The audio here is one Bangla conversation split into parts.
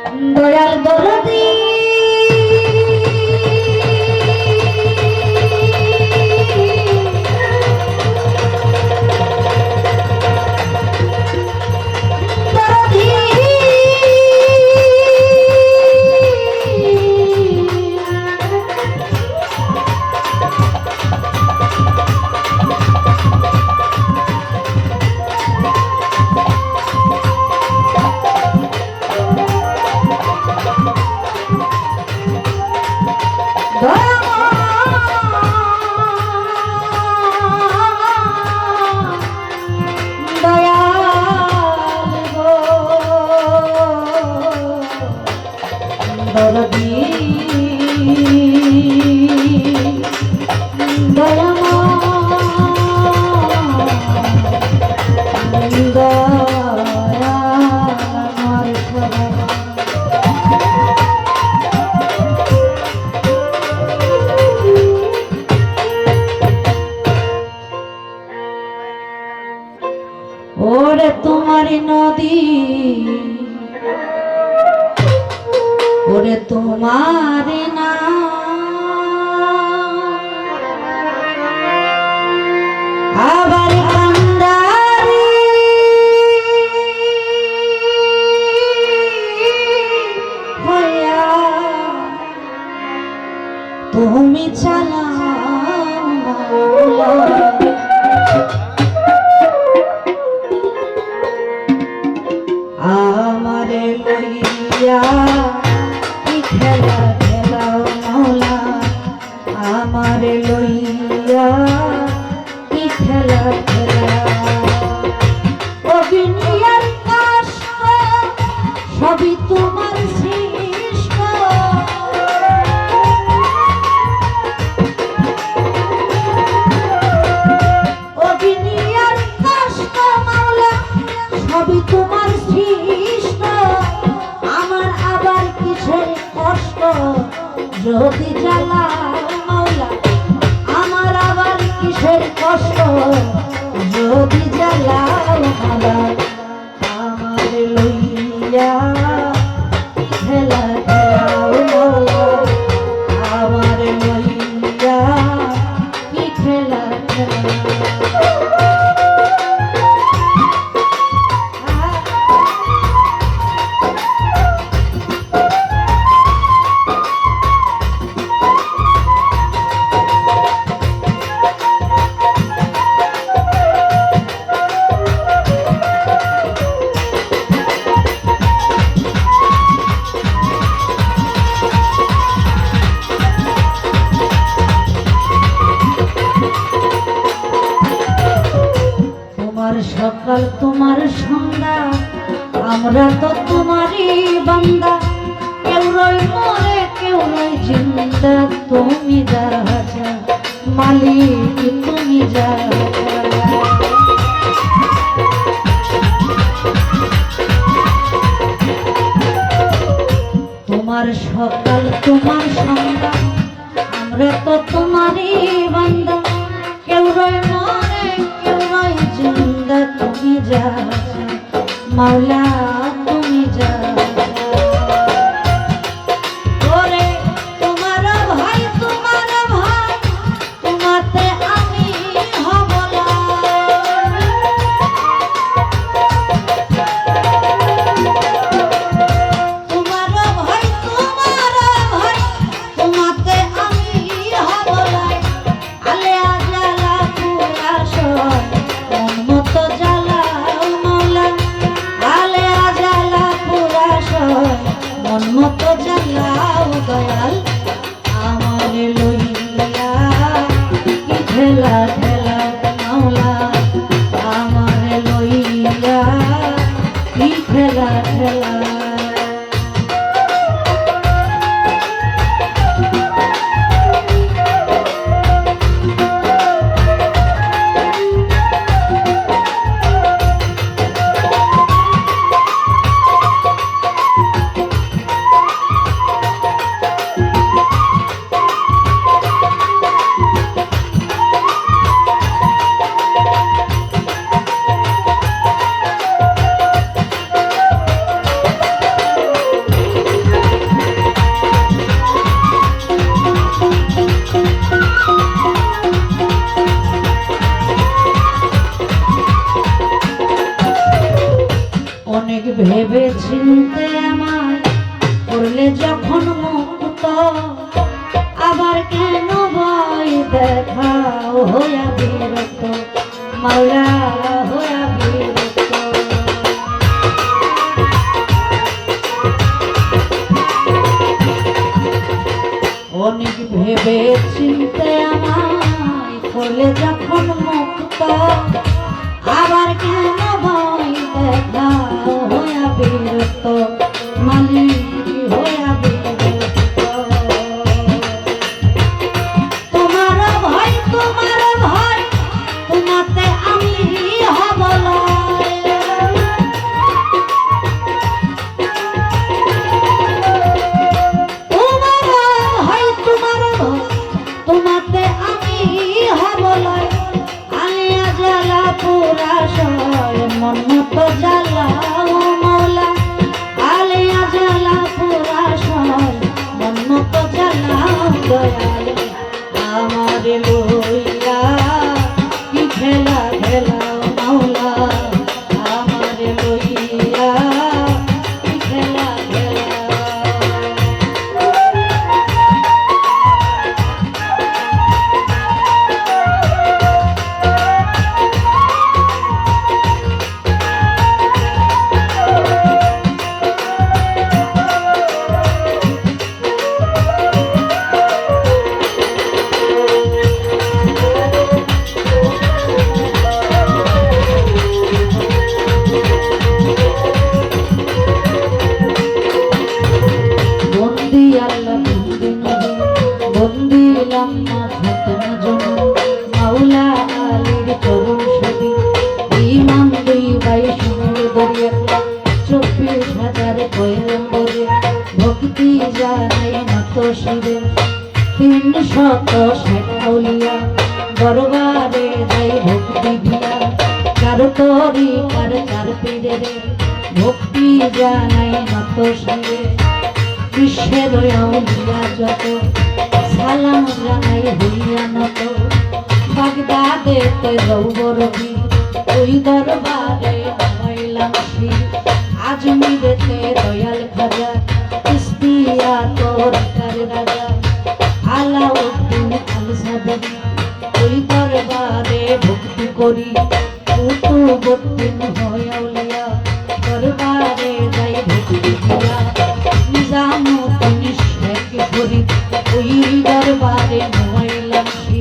দয়াল দরদি ওরে তোমার নদী ওরে তোমার না আবার কান্দারি হইয়া তুমি চালাও আমারে লইয়া কি খেলা খেলাও মৌলা আমারে লইয়া কি খেলা খেলাও অভিনয়ের কষ্ট সবই তোমার সৃষ্ট অভিনয়ের কষ্ট মৌলা সবই তোমার যদি জ্বালাও মাওলা আমার আবার কিসের কষ্ট যদি জ্বালাও মাওলা আমার লইয়া খেলা খেলাও মাওলা আমার লইয়া কি খেলা খেলাও সকাল তোমার সন্ধ্যা আমরা তো তোমারই বান্দা কেউ রই মরে কেউ রই জিন্দা তুমি যা মালিক তুমি যা তোমার সকাল তোমার সন্ধ্যা আমরা তো তোমারই বান্দা কেউ রই মরে কেউ রই জিন্দা তুমি যা মাওলা তুমি যা ওরে তোমার ভাই তোমাতে আমি হব না তোমার ভাই তোমাতে আমি হব না আলে আজালা পুরাস মন মতো জ্বালাও মাওলা আলে আজালা পুরাস মন মতো জ্বালাও দয়াল আমার লইয়া কি খেলা খেলা মাওলা আমার লইয়া কি খেলা খেলা অনেক ভেবে চিনতে আমায় করলে যখন মুক্ত আবার কেন ভয় দেখা হইয়া বিরত মালিক হইয়া বিরত তোমার ভয় তোমাতে আমি হব লয় তোমাতে আমি হব লয় আলিয়া জ্বালা পুরা সয় মন মতো জ্বালাও মৌলা আলিয়া জ্বালা পুরা সয় মন মতো জ্বালাও দয়াল আমার লইয়া কি খেলা খেলাও মৌলা আমার লইয়া কি খেলা খেলা ভক্তি জানাই নত শিবে 360 আউলিয়া দরবারে যাই ভক্তি দিয়া চার তরি কার চার পীরে ভক্তি জানাই নত শিবে বিশ্বের আউলিয়া যত সালাম জানাই হইয়া নত বাগদাদেতে রৌবরবি ওই দরবারে নামাইলাম শ্রী আজমিরেতে দয়াল খাজা ইস্তিয়া তোর রাজা আলাউদ্দিন আলসাদারি ওই দরবারে ভক্তি করি কুতুবউদ্দিন হয়াউলিয়া দরবারে যাই ভক্তি দিয়া নিজামুদ্দিন শেখ ফরিদ ওই দরবারে নামাইলাম শ্রী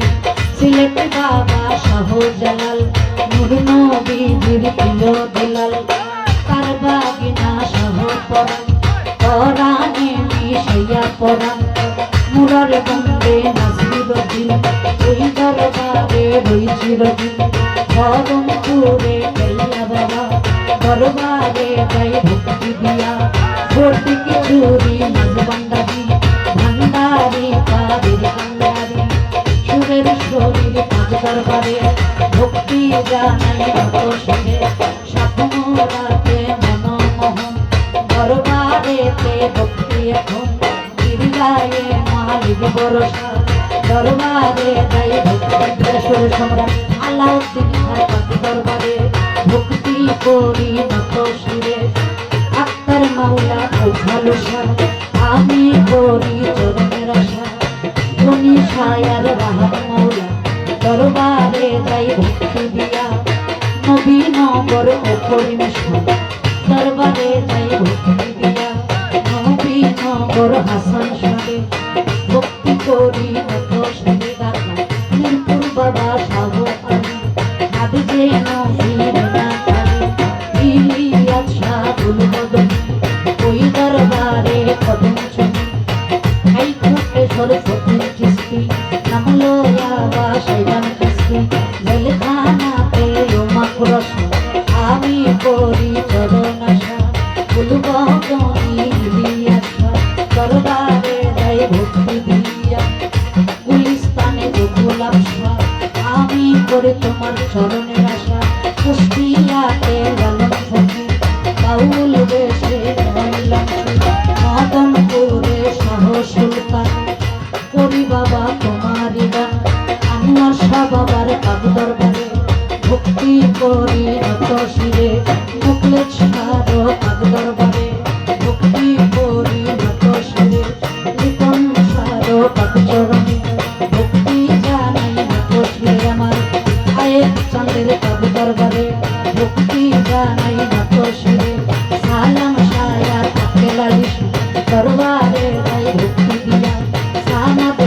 সিলেট বাবা শাহজালাল নূর নবীর প্রিয় দুলাল তার বাগিনা শাহ পরাণ পরাণে মিশাইয়া পরাণ মুরার বন্দে নাসিরুদ্দিন ওই দরবারে রই চিরদিন বরমপুরে কেল্লা বাবা দরবারে যাই ভক্তি দিয়া ভর্তি কিশোরী মাঝ ভান্ডারি কাদের কান্ডারি সুরের শরীর পাঁচ দরবারে ভক্তি জানাই নত শিবে সাধুরাতে মনমোহন দরবারেতে ভক্তি এখন গিরিগায়ে মালিক ভরসা দরবারে যাই ভক্তি সুর সম্রাট আলাউদ্দিন খাঁ দরবারে ভক্তি করি নত শিবে আক্তার মাওলা ভালো আমি করি চরণের আশা ধনী ছায়ার রাহাত মাওলা দরবারে যাই ভক্তি দিয়া নবীনগর অপরিম দরবারে যাই ভক্তি দিয়া নবীনগর হাসান সাথে ভক্তি করি নত সাথে দাদা মিরপুর বাবা শাহ আলী হাদিজে নবীর না খালি ইলিয়াস শাহ গুলবদনী ওই দরবারে কদম চুনি হাই কোর্টে সরস্বতী চিস্তি নামলো ইয়াবা সাইবান কিস্তি জেলখানাতে মাকড়স আমি করি চরণ আশা গুলবদনী ইলিয়াস দরবারে যাই ভক্তি দিয়া গুলিস্তানে গোলাপ শাহ আমি করে তোমার চরণের আশা কুষ্টিয়াতে লালন ফকির বাউল বেশে মদনপুরে শাহ সুলতান করি বাবা তোমারি গান আনোয়ার শাহ বাবার কাব দরবারে ভক্তি করি নত শিরে মুখলেশ শাহর কাব দরবারে ভক্তি করি নত শিরে লিখন শাহর কাব চরণে ভক্তি জানাই নত শিরে আমার আয়ের চাঁদের কাব দরবারে ভক্তি জানাই নত শিরে সালাম শায়া দরবারে যাই ভক্তি দিয়া সামাদ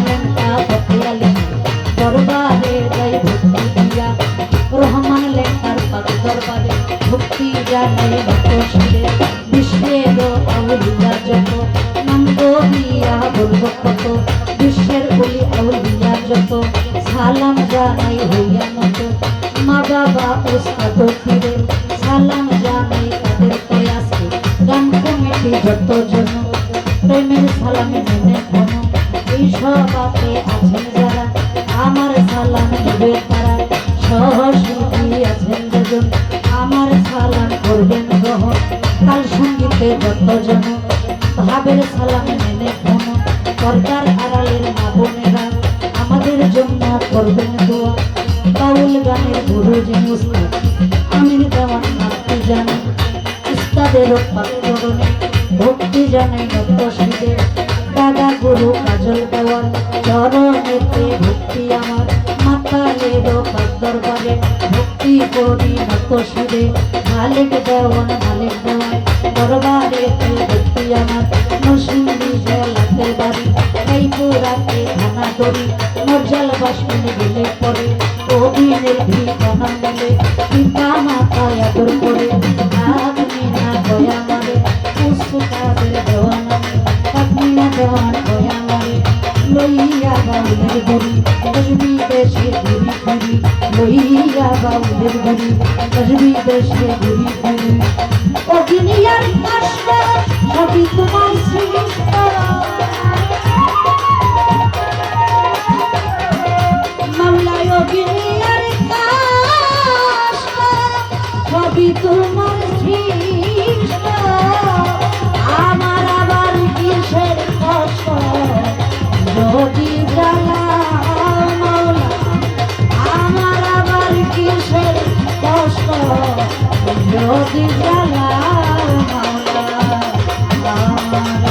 জন প্রেমের সালামে মেনে কোন এই সবাতে আছেন যারা আমার সালাম নেবে তারা সহশিল্পী আছেন দুজন আমার সালাম করবেন গ্রহণ কাল সঙ্গীতে যতজন ভাবের সালাম মেনে কোন পর্দার আড়ালের মা বোনেরা আমাদের জন্য করবেন দোয়া বাউল গানের গুরুজি মুস্তাদ আমির দেওয়ান নামটি জানেন উস্তাদেরও পাত্রগণে ভক্তি জানাই নতশিরে দাদা গুরু কাজল দেওয়ান চরণেতে ভক্তি আমার মাতালেরও পাক দরবারে ভক্তি করি নতশিরে মালিক দেওয়ান দরবারেতে ভক্তি আমার নরসিংদী জেলাতে বাড়ি এই পুরাতে থানা দড়ি মর্যাল বাসনে গেলে পরে অভিনের ঠিকানা মেলে পিতা মাথায় আদর করে আদমিনা দয়া মারে পুস্তকাদের দেওয়ান আমি আদমিনা দেওয়ান দয়া মারে লইয়া বাউলের গরি দেশবি দেশে ঘুরি ঘুরি লইয়া বাউলের গরি দেশবি দেশে ঘুরি ঘুরি অগ্নিয়ার কষ্ট সবই তোমার সৃষ্ট মাওলায় অগ্নিয়ার কষ্ট সবই তোমার সৃষ্ট আমার আবার কিসের কষ্ট যদি জ্বালাও মাওলা আমার আবার কিসের কষ্ট যদি জ্বালাও মাওলা আমার